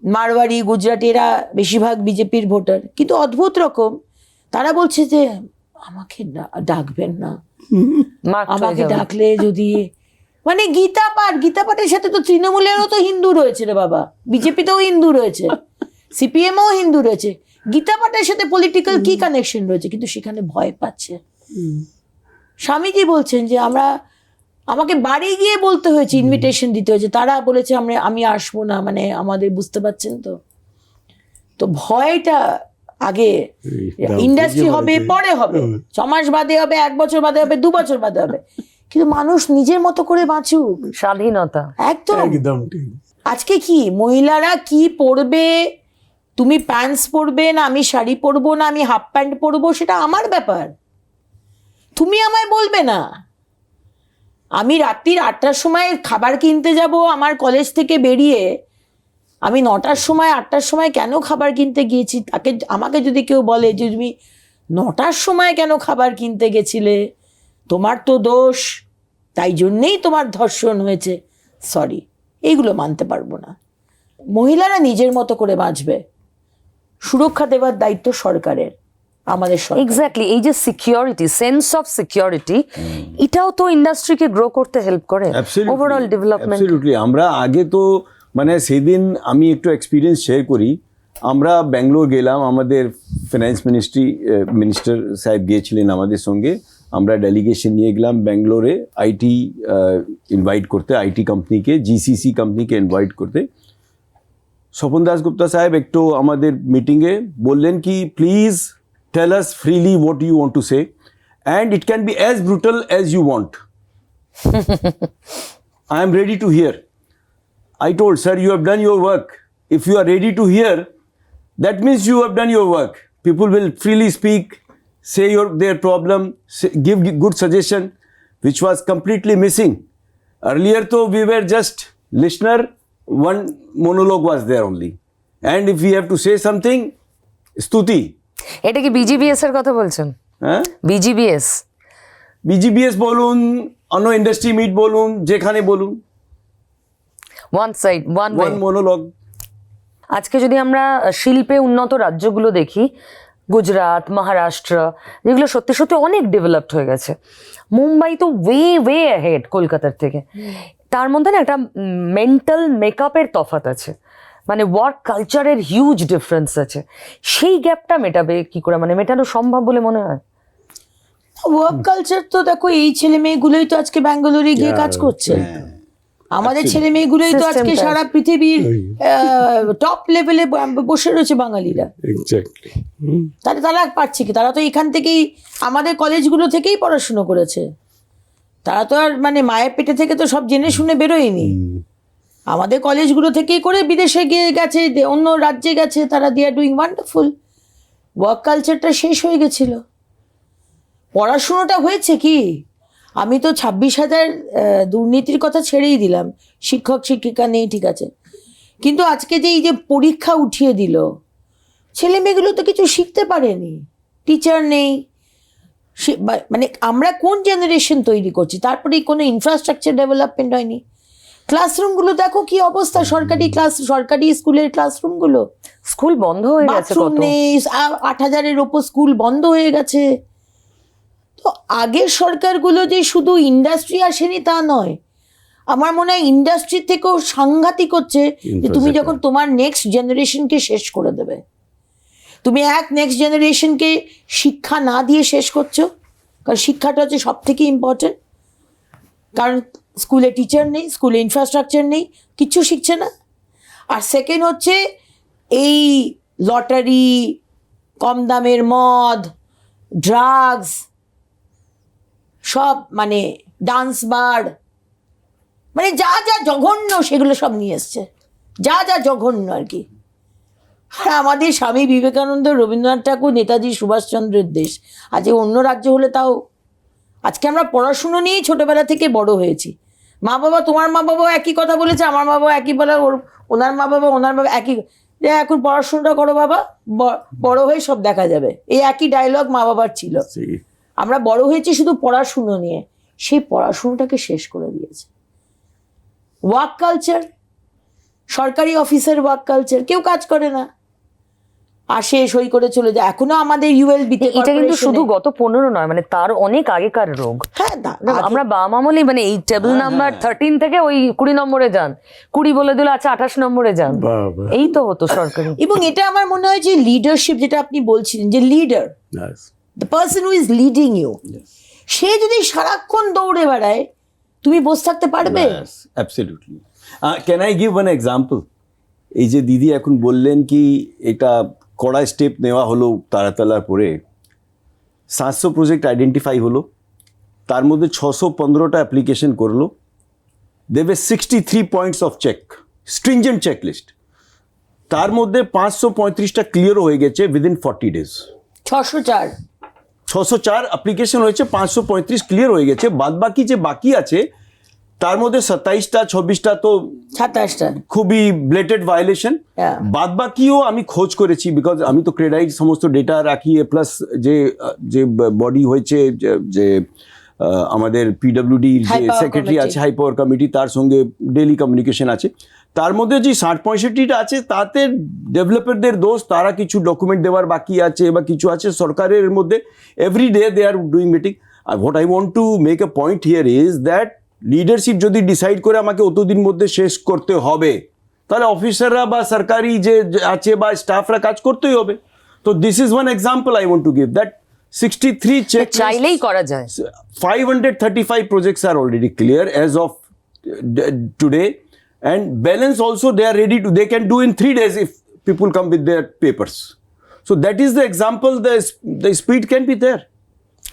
মারওয়াড়ি গুজরাটি, এরা বেশিরভাগ বিজেপির ভোটার, কিন্তু অদ্ভুত রকম তারা বলছে যে আমাকে ডাকবেন না, marked হয়ে আমাকে যাবে। ডাকলে যদি, মানে গীতা পাঠ, গীতা পাঠের সাথে তো তৃণমূলেরও তো হিন্দু রয়েছে রে বাবা, বিজেপিতেও হিন্দু রয়েছে, সিপিএমও হিন্দু রয়েছে, গীতা পাঠের সাথে পলিটিক্যাল কি কানেকশন রয়েছে? কিন্তু সেখানে ভয় পাচ্ছে। স্বামীজি বলছেন যে আমাকে বাড়ি গিয়ে বলতে হয়েছে, ইনভিটেশন দিতে হয়েছে, তারা বলেছে আমি আসবো না, মানে আমাদের, বুঝতে পারছেন তো। তো ভয়টা আগে, ইন্ডাস্ট্রি হবে পরে হবে, 6 মাস বাদে হবে, 1 বছর বাদে হবে, 2 বছর বাদে হবে, কিন্তু মানুষ নিজের মতো করে বাঁচুক। স্বাধীনতা। একদম। একদম ঠিক। আজকে কি মহিলারা কি পরবে, তুমি প্যান্টস পরবে না, আমি শাড়ি পরবো না, আমি হাফ প্যান্ট পরবো, সেটা আমার ব্যাপার, তুমি আমায় বলবে না। আমি রাত্রির 8টার সময় খাবার কিনতে যাব, আমার কলেজ থেকে বেরিয়ে আমি 9টার সময় 8টার সময় কেন খাবার কিনতে গিয়েছি, তাকে আমাকে যদি কেউ বলে যে তুমি 9টার সময় কেন খাবার কিনতে গেছিলে, তোমার তো দোষ, তাই জন্যেই তোমার ধর্ষণ হয়েছে, সরি, এইগুলো মানতে পারবো না। মহিলারা নিজের মতো করে বাঁচবে, সুরক্ষা দেওয়ার দায়িত্ব সরকারের, আমাদের সরকার। এক্স্যাক্টলি, এই যে সিকিউরিটি, সেন্স অফ সিকিউরিটি, এটাও তো ইন্ডাস্ট্রিকে গ্রো করতে হেল্প করে, ওভারঅল ডেভেলপমেন্ট। অ্যাবসলিউটলি। আমরা আগে তো মানে সেদিন আমি একটু এক্সপিরিয়েন্স শেয়ার করি, আমরা ব্যাঙ্গালোর গেলাম, আমাদের ফিনান্স মিনিস্টার সাহেব গিয়েছিলেন আমাদের সঙ্গে, আমরা ডেলিগেশন নিয়ে গেলাম ব্যাঙ্গালোরে আইটি ইনভাইট করতে, আইটি কোম্পানিকে, জিসিসি কোম্পানিকে ইনভাইট করতে। স্বপন দাসগুপ্তা সাহেব একটু আমাদের মিটিংয়ে বললেন কি please tell us freely what you want to say, and it can be as brutal as you want, I am ready to hear. I told, sir, you have done your work. If you are ready to hear, that means you have done your work. People will freely speak, say their problem, give good suggestion, which was completely missing. Earlier, though, we were just listener, one monologue was there only. And if we have to say something, stuti. এটা কি BGBS এর কথা বলছেন? হ্যাঁ, BGBS, BGBS বলুন, অন্য industry meet বলুন, যেখানে বলুন, one side, one way. one monologue. আজকে যদি আমরা শিল্পে উন্নত রাজ্যগুলো দেখি, গুজরাট, মহারাষ্ট্র, যেগুলো সত্যি সত্যি অনেক ডেভেলপড হয়ে গেছে, মুম্বাই তো ওয়ে অ্যাহেড কলকাতার থেকে। তার মধ্যে না একটা মেন্টাল মেকআপের তফাৎ আছে, মানে ওয়ার্ক কালচারের হিউজ ডিফারেন্স আছে। সেই গ্যাপটা মেটাবে কি করে, মানে মেটানো সম্ভব বলে মনে হয়? ওয়ার্ক কালচার তো দেখো, এই ছেলে মেয়েগুলোই তো আজকে ব্যাঙ্গালোরে গিয়ে কাজ করছে। আমাদের ছেলে মেয়েগুলোই তো আজকে System-টা। সারা পৃথিবীর টপ লেভেলে বসে রয়েছে বাঙালিরা। এক্স্যাক্টলি। তাহলে তারা পারছে কি? তারা তো এখান থেকেই আমাদের কলেজগুলো থেকেই পড়াশুনো করেছে। তারা তো আর মানে মায়ের পেটে থেকে তো সব জেনে শুনে বেরোয়নি। আমাদের কলেজগুলো থেকেই করে বিদেশে গিয়ে গেছে, অন্য রাজ্যে গেছে, তারা দে আর ডুইং ওয়ান্ডারফুল। ওয়ার্ক কালচারটা শেষ হয়ে গেছিল, পড়াশুনোটা হয়েছে কি? আমি তো 26,000 দুর্নীতির কথা ছেড়েই দিলাম, শিক্ষক শিক্ষিকা নেই ঠিক আছে, কিন্তু আজকে যে এই যে পরীক্ষা উঠিয়ে দিল, ছেলে মেয়েগুলো তো কিছু শিখতে পারেনি, টিচার নেই। মানে আমরা কোন জেনারেশন তৈরি করছি? তারপরে কোনো ইনফ্রাস্ট্রাকচার ডেভেলপমেন্ট হয়নি। ক্লাসরুমগুলো দেখো কি অবস্থা, সরকারি স্কুলের ক্লাসরুমগুলো, স্কুল বন্ধ হয়ে গেছে বাথরুম কত। নেই, 8,000-এর ওপর স্কুল বন্ধ হয়ে গেছে। তো আগের সরকারগুলো যে শুধু ইন্ডাস্ট্রি আসেনি তা নয়, আমার মনে হয় ইন্ডাস্ট্রি থেকেও সাংঘাতিক হচ্ছে যে তুমি যখন তোমার নেক্সট জেনারেশনকে শেষ করে দেবে, তুমি নেক্সট জেনারেশনকে শিক্ষা না দিয়ে শেষ করছো। কারণ শিক্ষাটা হচ্ছে সব থেকে ইম্পর্টেন্ট। কারণ স্কুলে টিচার নেই, স্কুলে ইনফ্রাস্ট্রাকচার নেই, কিচ্ছু শিখছে না। আর সেকেন্ড হচ্ছে এই লটারি, কম দামের মদ, ড্রাগস, সব মানে ডান্স বার, মানে যা যা জঘন্য সেগুলো সব নিয়ে এসছে, যা যা জঘন্য আর কি। আর আমাদের স্বামী বিবেকানন্দ, রবীন্দ্রনাথ ঠাকুর, নেতাজি সুভাষচন্দ্রের দেশ। আজকে অন্য রাজ্য হলে তাও, আজকে আমরা পড়াশুনো নিয়েই ছোটবেলা থেকে বড় হয়েছি। মা বাবা, তোমার মা বাবা একই কথা বলেছে, আমার মা বাবা একই বলে, ওনার মা বাবা একই, যে এখন পড়াশুনোটা করো বাবা, বড় হয়ে সব দেখা যাবে, এই একই ডায়লগ মা বাবার ছিল। আমরা বড় হয়েছি শুধু পড়াশুনো নিয়ে, সেই পড়াশুনোটাকে শেষ করে দিয়েছে। ওয়ার্ক কালচার, সরকারি অফিসের ওয়ার্ক কালচার, কেউ কাজ করে না, আসে সই করে চলে যায়। এখনো আমাদের ইউএলবিতে, এটা কিন্তু শুধু গত 15 নয়, মানে তার অনেক আগেকার রোগ। হ্যাঁ, আমরা বাম আমলে মানে এই টেবিল নাম্বার 13 থেকে ওই 20 নম্বরে যান, 20 বলে দিল আচ্ছা 28 নম্বরে যান, বাবা। এই তো হতো সরকারি। এবং এটা আমার মনে হয় যে লিডারশিপ, যেটা আপনি বলছিলেন যে leader, the person who is leading you, সে যদি সারাক্ষণ দৌড়ে বেড়ায়, তুমি বসে থাকতে পারবে? Absolutely. Can I give one example? এই যে দিদি এখন বললেন কি এটা কড়া স্টেপ নেওয়া হলো তারাতলার পরে, 700 প্রজেক্ট আইডেন্টিফাই হলো, তার মধ্যে 615টা অ্যাপ্লিকেশন করলো, দেবে 63 points of check, stringent checklist, তার মধ্যে 535টা ক্লিয়ার হয়ে গেছে উইদিন 40 days। 604 অ্যাপ্লিকেশন হয়েছে, 535 ক্লিয়ার হয়ে গেছে। বাদবাকি যে বাকি আছে তার মধ্যে 27টা 26টা তো 27টা খুবই ব্লেটেড ভায়োলেশন। Yeah. বাদবাকিও আমি খোঁজ করেছি, বিকজ আমি তো ক্রেডাইট সমস্ত ডেটা রাখি, প্লাস যে বডি হয়েছে, যে আমাদের পিডব্লিউডি যে High power সেক্রেটারি committee. আছে, হাই পাওয়ার কমিটি, তার সঙ্গে ডেইলি কমিউনিকেশন আছে। তার মধ্যে যে 60-65টা আছে তাতে ডেভেলপারদের দোষ, তারা কিছু ডকুমেন্ট দেওয়ার বাকি আছে বা কিছু আছে সরকারের মধ্যে। Every day they are doing meeting. What I want to make a point here is that leadership যদি ডিসাইড করে আমাকে অতদিন মধ্যে শেষ করতে হবে, তাহলে অফিসাররা বা সরকারি যে আছে বা স্টাফরা কাজ করতেই হবে। তো this is one example I want to give, that 63 check চাইলেই করা যায়। 535 projects are already clear as of today, and balance also they can do in 3 days if people come with their papers. So that is the example, the speed can be there,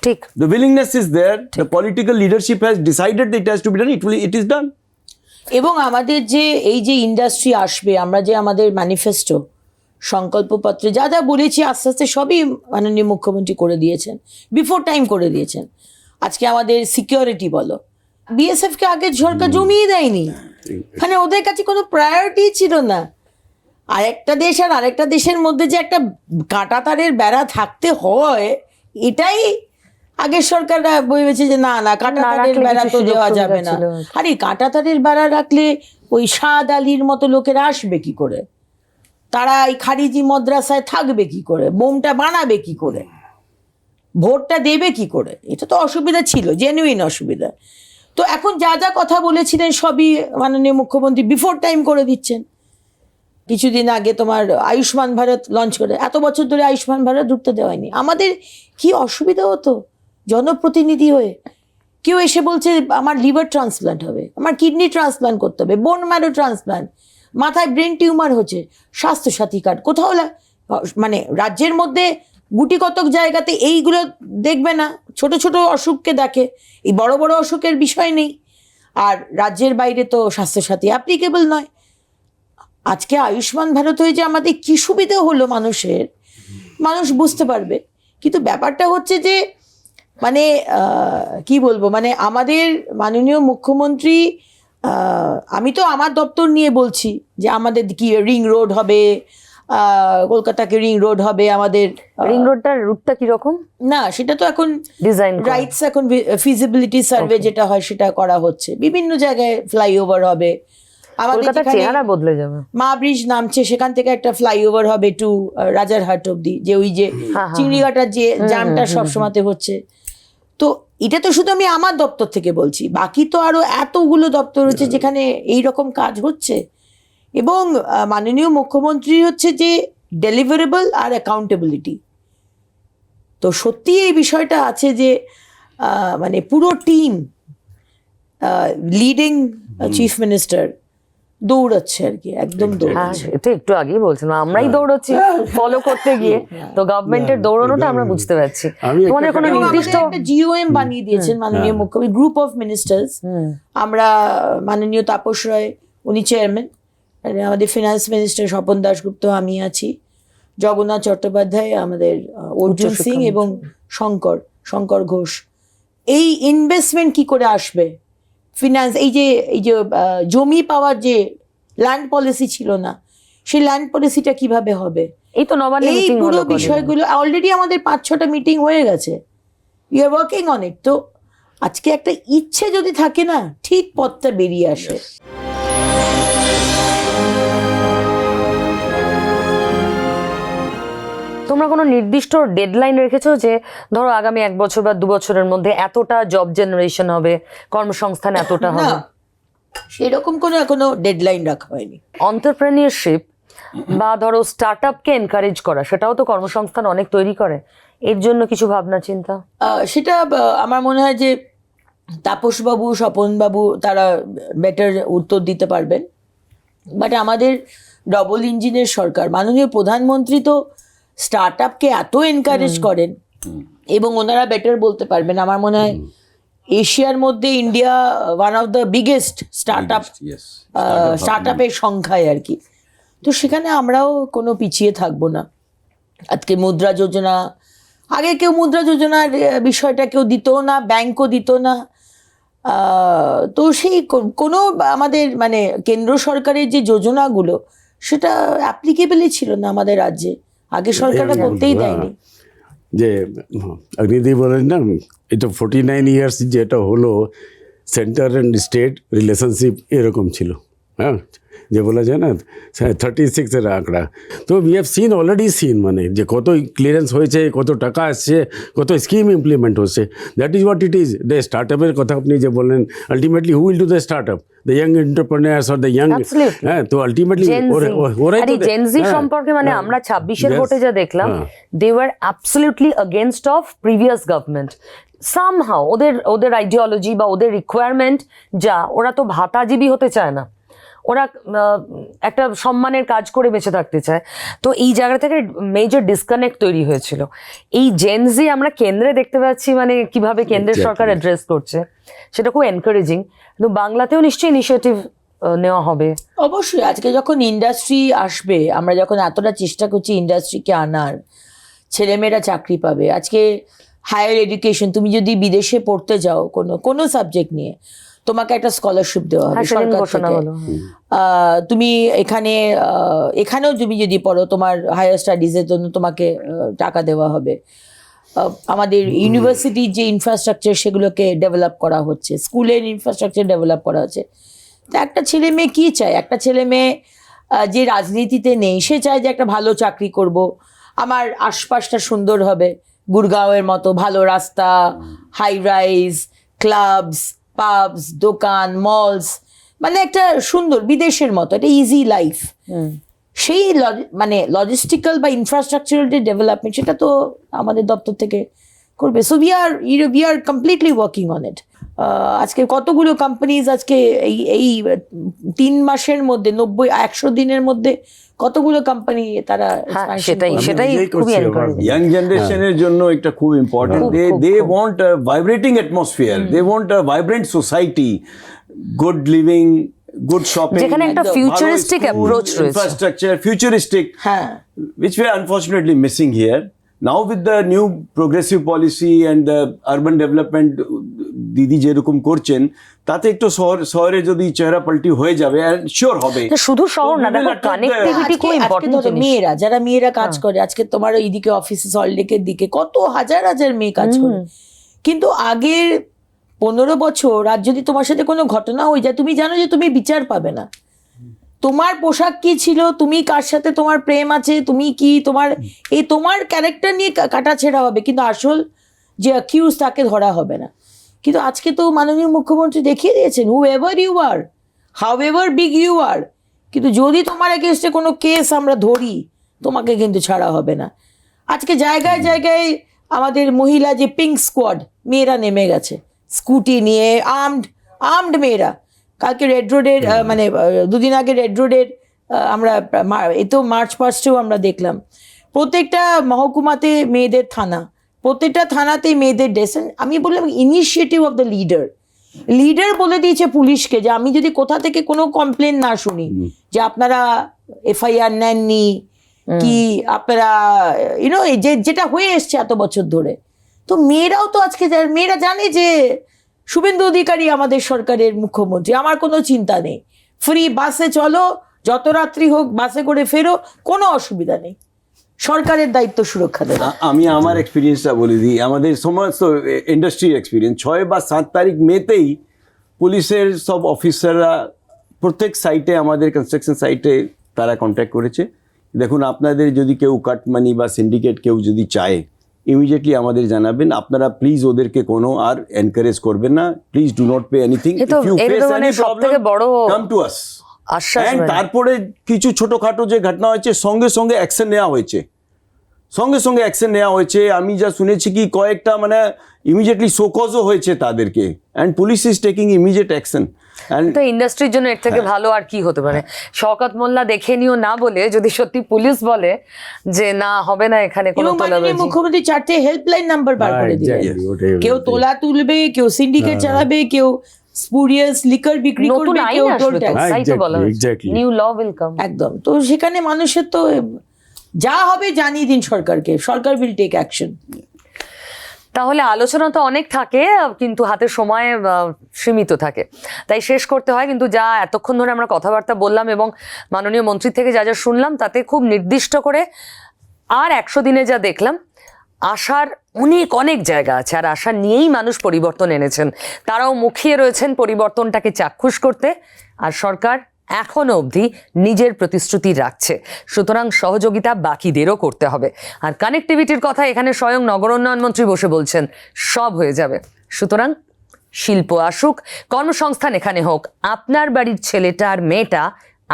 ঠিক। the willingness is there, the political leadership has decided that it has to be done, it is done. এবং আমাদের যে এই যে industry আসবে, আমরা যে আমাদের ম্যানিফেস্টো, সংকল্পপত্রে যা যা বলেছি আস্তে আস্তে সবই মাননীয় মুখ্যমন্ত্রী করে দিয়েছেন, বিফোর টাইম করে দিয়েছেন। আজকে আমাদের সিকিউরিটি বলো, বিএসএফ কে আগে সরকার জমিয়ে দেয়নি, মানে ওদের কাছে কোনো প্রায়োরিটি ছিল না। আরেকটা দেশ আর আরেকটা দেশের মধ্যে যে একটা কাঁটাতারের বেড়া থাকতে হয়, এটাই আগের সরকাররা ভেবেছে যে না না কাঁটাতারের রাখলে বেড়া কিছু তো সুযোগ দেওয়া সুবিধা যাবে না। ছিল। আরে কাঁটাতারের বেড়া রাখলে ওই সাদ আলীর মতো লোকেরা আসবে কি করে? তারা এই খারিজি মাদ্রাসায় থাকবে কি করে? বোমটা বানাবে কি করে? ভোটটা দেবে কি করে? এটা তো অসুবিধা ছিল, জেনুইন অসুবিধা। তো এখন যা যা কথা বলেছিলেন সবই মাননীয় মুখ্যমন্ত্রী বিফোর টাইম করে দিচ্ছেন। কিছুদিন আগে তোমার আয়ুষ্মান ভারত লঞ্চ করে, এত বছর ধরে আয়ুষ্মান ভারত ঢুকতে দেওয়া হয়নি। আমাদের কি অসুবিধা হতো জনপ্রতিনিধি হয়ে, কেউ এসে বলছে আমার লিভার ট্রান্সপ্লান্ট হবে, আমার কিডনি ট্রান্সপ্লান্ট করতে হবে, বোন ম্যারো ট্রান্সপ্লান্ট, মাথায় ব্রেন টিউমার হচ্ছে, স্বাস্থ্যসাথী কার্ড কোথাও মানে রাজ্যের মধ্যে গুটি কতক জায়গাতে এইগুলো দেখবে না, ছোট ছোট অসুখকে দেখে, এই বড় বড় অসুখের বিষয় নেই। আর রাজ্যের বাইরে তো স্বাস্থ্যসাথী অ্যাপ্লিকেবল নয়। আজকে আয়ুষ্মান ভারত হয়ে যে আমাদের কী সুবিধা হলো মানুষের, মানুষ বুঝতে পারবে। কিন্তু ব্যাপারটা হচ্ছে যে মানে কি বলবো, মানে আমাদের মাননীয় মুখ্যমন্ত্রী, আমি তো আমার দপ্তর নিয়ে বলছি যে আমাদের কি রিং রোড হবে, কলকাতাকে রিং রোড হবে আমাদের। রিং রোডটার রুটটা কিরকম? না সেটা তো এখন ডিজাইন রাইটস, এখন ফিজিবিলিটি সার্ভে যেটা হয় সেটা করা হচ্ছে, বিভিন্ন জায়গায় ফ্লাইওভার হবে, আমাদের চেহারা বদলে যাবে। মা ব্রিজ নামছে, সেখান থেকে একটা ফ্লাইওভার হবে টু রাজারহাট অব্দি, যে ওই যে চিংড়িঘাটার যে জ্যামটা সবসময়তে হচ্ছে। তো এটা তো শুধু আমি আমার দপ্তর থেকে বলছি, বাকি তো আরো এতগুলো দপ্তর হচ্ছে যেখানে এই রকম কাজ হচ্ছে। এবং মাননীয় মুখ্যমন্ত্রী হচ্ছে যে ডেলিভারেবল আর অ্যাকাউন্টেবিলিটি। তো সত্যি এই বিষয়টা আছে যে মানে পুরো টিম, লিডিং চিফ মিনিস্টার দৌড়াচ্ছে আর কি, একদম দৌড়াচ্ছে। এটা একটু আগেই বলছিলাম, আমরাই দৌড়াচ্ছি ফলো করতে গিয়ে, তো গভর্নমেন্টের দৌড়ানোটা আমরা বুঝতে পারছি। তোমাদের কোনো নির্দিষ্ট একটা জিওএম বানিয়ে দিয়েছেন মাননীয় মুখ্যমন্ত্রী, গ্রুপ অফ মিনিস্টার্স। আমরা মাননীয় তাপস রায় উনি চেয়ারম্যান, আমাদের ফিনান্স মিনিস্টার স্বপন দাশগুপ্ত, আমি আছি, জগন্নাথ চট্টোপাধ্যায়, আমাদের অর্জুন সিং এবং শঙ্কর ঘোষ। এই ইনভেস্টমেন্ট কি করে আসবে, ফিনান্স, এই যে জমি পাওয়ার যে ল্যান্ড পলিসি ছিল না, সেই ল্যান্ড পলিসিটা কিভাবে হবে, এই তো নবান্নে এই মিটিং পুরো হলো, বিষয়গুলো অলরেডি আমাদের 5-6টা মিটিং হয়ে গেছে। You are working on it. তো আজকে একটা ইচ্ছে যদি থাকে না, ঠিক পথটা বেরিয়ে আসে। তোমরা কোনো নির্দিষ্ট ডেডলাইন রেখেছো যে ধরো আগামী 1 বছর বা 2 বছরের মধ্যে এতটা জব জেনারেশন হবে, কর্মসংস্থান এতটা না, হবে? সেরকম কোনো এখনো ডেডলাইন রাখা হয়নি। এন্টারপ্রেনিয়রশিপ বা ধরো স্টার্টআপকে এনকারেজ করা, সেটাও তো কর্মসংস্থান অনেক তৈরি করে। এর জন্য কিছু ভাবনা চিন্তা? সেটা আমার মনে হয় যে তাপসবাবু, স্বপনবাবু তারা বেটার উত্তর দিতে পারবেন। বাট আমাদের ডবল ইঞ্জিনের সরকার, মাননীয় প্রধানমন্ত্রী তো স্টার্ট আপকে এত এনকারেজ করেন, এবং ওনারা বেটার বলতে পারবেন। আমার মনে হয় এশিয়ার মধ্যে India one of the biggest start আপের সংখ্যায় আর কি। তো সেখানে আমরাও কোনো পিছিয়ে থাকবো না। আজকে মুদ্রা যোজনা, আগে কেউ মুদ্রা যোজনার বিষয়টা কেউ দিত না, ব্যাংকও দিত না। তো সেই কোনো আমাদের মানে কেন্দ্র সরকারের যে যোজনাগুলো, সেটা অ্যাপ্লিকেবলই ছিল না আমাদের রাজ্যে, আগে সরকারটা করতেই দেয়নি। যে অগ্নিদি বলেন না, এটা 49 ইয়ার্স যেটা হলো সেন্টার অ্যান্ড স্টেট রিলেশনশিপ এরকম ছিল, হ্যাঁ, যে বলা যায় না 36-এর আঁকড়া। তো we have seen, already seen, মানে যে কত ক্লিয়ারেন্স হয়েছে, কত টাকা আসছে, কত স্কিম ইমপ্লিমেন্ট হচ্ছে। That is what it is. The স্টার্টআপের কথা আপনি যে বললেন, ultimately who will do the startup, the young entrepreneurs or the young, হ্যাঁ। তো আলটিমেটলি ওরাই তো জেনজি সম্পর্কে, মানে আমরা 26-এর ভোটে যা দেখলাম, they were absolutely against of previous government. Somehow ওদের আইডিওলজি বা ওদের রিকোয়ারমেন্ট যা, ওরা তো ভাতাজীবী হতে চায় না, ওরা একটা সম্মানের কাজ করে বেঁচে থাকতে চায়। তো এই জায়গা থেকে মেজর ডিসকানেক্ট তৈরি হয়েছিল। এই জেনজি আমরা কেন্দ্রে দেখতে পাচ্ছি, মানে কিভাবে কেন্দ্রের সরকার অ্যাড্রেস করছে, সেটা খুব এনকারেজিং। কিন্তু বাংলাতেও নিশ্চয়ই ইনিশিয়েটিভ নেওয়া হবে। অবশ্যই। আজকে যখন ইন্ডাস্ট্রি আসবে, আমরা যখন এতটা চেষ্টা করছি ইন্ডাস্ট্রিকে আনার, ছেলেমেয়েরা চাকরি পাবে। আজকে হায়ার এডুকেশন, তুমি যদি বিদেশে পড়তে যাও কোনো সাবজেক্ট নিয়ে, তোমাকে একটা স্কলারশিপ দেওয়া হবে সরকার থেকে। তুমি এখানেও তুমি যদি পড়ো, তোমার হায়ার স্টাডিজের জন্য তোমাকে টাকা দেওয়া হবে। আমাদের ইউনিভার্সিটির যে ইনফ্রাস্ট্রাকচার, সেগুলোকে ডেভেলপ করা হচ্ছে, স্কুলের ইনফ্রাস্ট্রাকচার ডেভেলপ করা হচ্ছে। তা একটা ছেলে মেয়ে কী চায়? একটা ছেলে মেয়ে যে রাজনীতিতে নেই, সে চায় যে একটা ভালো চাকরি করব, আমার আশপাশটা সুন্দর হবে, গুরগাঁওয়ের মতো ভালো রাস্তা, হাই রাইজ, ক্লাবস, পাবস, দোকান, মলস, মানে একটা সুন্দর বিদেশের মতো একটা ইজি লাইফ। সেই মানে লজিস্টিক্যাল বা ইনফ্রাস্ট্রাকচারাল যে ডেভেলপমেন্ট, সেটা তো আমাদের দপ্তর থেকে করবে। So we are completely working on ইট। আজকে কতগুলো কোম্পানিজ আজকে এই 3 মাসের মধ্যে 90-100 দিনের মধ্যে কতগুলো কোম্পানি তারা হ্যাঁ, expansion সেটাই করছে। সেটাই নিজেই খুবই করছি encouraging। এবার। ইয়াং জেনারেশনের জন্য একটা খুব important they want a vibrating atmosphere, they want a vibrant society, good living, good shopping, যেখানে একটা futuristic approach রয়েছে। ইনফ্রাস্ট্রাকচার ফিউচারিস্টিক, হ্যাঁ which we are unfortunately missing here. Now with the new progressive policy and the urban development দিদি যেরকম করছেন, তাতে একটু শহরে যদি চেহারা পাল্টি হয়ে যাবে, শিওর হবে। না, শুধু শহর না, So we will দেখো attract the- কানেক্টিভিটি খুব আজকে ইম্পর্টেন্ট ধরো জিনিস। যারা মেয়েরা কাজ করে, আজকে তোমার এইদিকে অফিসে সল্টলেকের দিকে কত হাজার হাজার মেয়ে কাজ করে, কিন্তু আগের 15 বছর আর যদি তোমার সাথে কোনো ঘটনা হয়ে যায়, তুমি জানো যে তুমি বিচার পাবে না। তোমার পোশাক কি ছিল, তুমি কার সাথে তোমার প্রেম আছে, তুমি কি তোমার ক্যারেক্টার নিয়ে কাটাছেড়া হবে, কিন্তু আসল যে অ্যাকিউজ তাকে ধরা হবে না। কিন্তু আজকে তো মাননীয় মুখ্যমন্ত্রী দেখিয়ে দিয়েছেন, whoever you are, however big you are, কিন্তু যদি তোমার এগেনস্টে কোনো কেস আমরা ধরি, তোমাকে কিন্তু ছাড়া হবে না। আজকে জায়গায় জায়গায় আমাদের মহিলা যে পিঙ্ক স্কোয়াড মেয়েরা নেমে গেছে স্কুটি নিয়ে, আর্মড মেয়েরা। কালকে রেড রোডের মানে 2 দিন আগে রেড রোডের আমরা এই তো মার্চ পাস্টেও আমরা দেখলাম প্রত্যেকটা মহকুমাতে মেয়েদের থানা, প্রত্যেকটা থানাতেই মেয়েদের ডেসেন। আমি বললাম ইনিশিয়েটিভ অফ দ্য লিডার বলে দিয়েছে পুলিশকে যে আমি যদি কোথা থেকে কোনো কমপ্লেন না শুনি যে আপনারা এফআইআর নেননি কি আপনারা যেটা হয়ে এসছে এত বছর ধরে, তো মেয়েরাও তো আজকে মেয়েরা জানে যে শুভেন্দু অধিকারী আমাদের সরকারের মুখ্যমন্ত্রী, আমার কোনো চিন্তা নেই, ফ্রি বাসে চলো, যত রাত্রি হোক বাসে করে ফেরো, কোনো অসুবিধা নেই, সরকারের দায়িত্ব সুরক্ষা দেওয়া। আমি আমার এক্সপিরিয়েন্সটা বলে দিই, আমাদের সমস্ত ইন্ডাস্ট্রির এক্সপিরিয়েন্স 6 বা 7 তারিখ মেতেই পুলিশের সব অফিসাররা প্রত্যেক সাইটে, আমাদের কনস্ট্রাকশন সাইটে তারা কন্ট্যাক্ট করেছে। দেখুন আপনাদের যদি কেউ কাটমানি বা সিন্ডিকেট কেউ যদি চায়, ইমিডিয়েটলি আমাদের জানাবেন। আপনারা প্লিজ ওদেরকে কোনো আর এনকারেজ করবেন না, please do not pay anything, এ তো ইফ ইউ এর ফেস তো মানে এনি সবথেকে প্রবলেম বড় কাম টু আস। আশ্বাস And মানে। তারপরে কিছু ছোটখাটো যে ঘটনা হয়েছে সঙ্গে সঙ্গে অ্যাকশন নেওয়া হয়েছে, আমি যা শুনেছি কি কয়েকটা মানে ইমিডিয়েটলি শোকজও হয়েছে তাদেরকে, and police is taking immediate action. তো ইন্ডাস্ট্রির জন্য এর থেকে ভালো আর কি হতে পারে? শওকত মোল্লা দেখে নিও না বলে যদি সত্যি পুলিশ বলে যে না হবে না এখানে কোনো এবং মাননীয় তোলাবাজি, মুখ্যমন্ত্রী 4টে হেল্পলাইন নাম্বার বার করে দিলেন। Exactly, ওটাই কেউ তোলা তুলবে, কেউ সিন্ডিকেট চালাবে, কেউ স্পুরিয়াস লিকার বিক্রি নতুন করবে, আইন কেউ টোল আসবে তো, ট্যাক্স। তাই তো বলা হয়েছে Exactly. New law will come. একদম। তো সেখানে মানুষের তো যা হবে জানিয়ে দিন সরকারকে, সরকার উইল টেক অ্যাকশন। তাহলে আলোচনা তো অনেক থাকে কিন্তু হাতে সময় সীমিত থাকে, তাই শেষ করতে হয়। কিন্তু যা এতক্ষণ ধরে আমরা কথাবার্তা বললাম এবং মাননীয় মন্ত্রী থেকে যা যা শুনলাম তাতে খুব নির্দিষ্ট করে আর 100 দিনে যা দেখলাম, আশার অনেক জায়গা আছে, আর আশা নিয়েই মানুষ পরিবর্তন এনেছেন। তারাও মুখিয়ে রয়েছেন পরিবর্তনটাকে চাক্ষুষ করতে, আর সরকার এখনো অবধি নিজের প্রতিশ্রুতি রাখছে। সুতরাং সহযোগিতা বাকিদেরও করতে হবে। আর কানেক্টিভিটির কথা এখানে স্বয়ং নগর উন্নয়ন মন্ত্রী বসে বলছেন, সব হয়ে যাবে। সুতরাং শিল্প আসুক, কর্মসংস্থান এখানে হোক, আপনার বাড়ির ছেলেটা আর মেয়েটা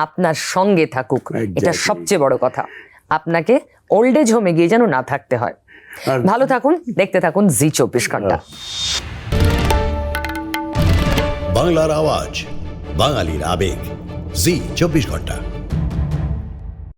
আপনার সঙ্গে থাকুক, এটা সবচেয়ে বড় কথা। আপনাকে ওল্ড এজ হোমে গিয়ে যেন না থাকতে হয়। ভালো থাকুন, দেখতে থাকুন জি24 ঘন্টা। বাংলার আওয়াজ, বাঙালির আবেগ, জি24 ঘন্টা।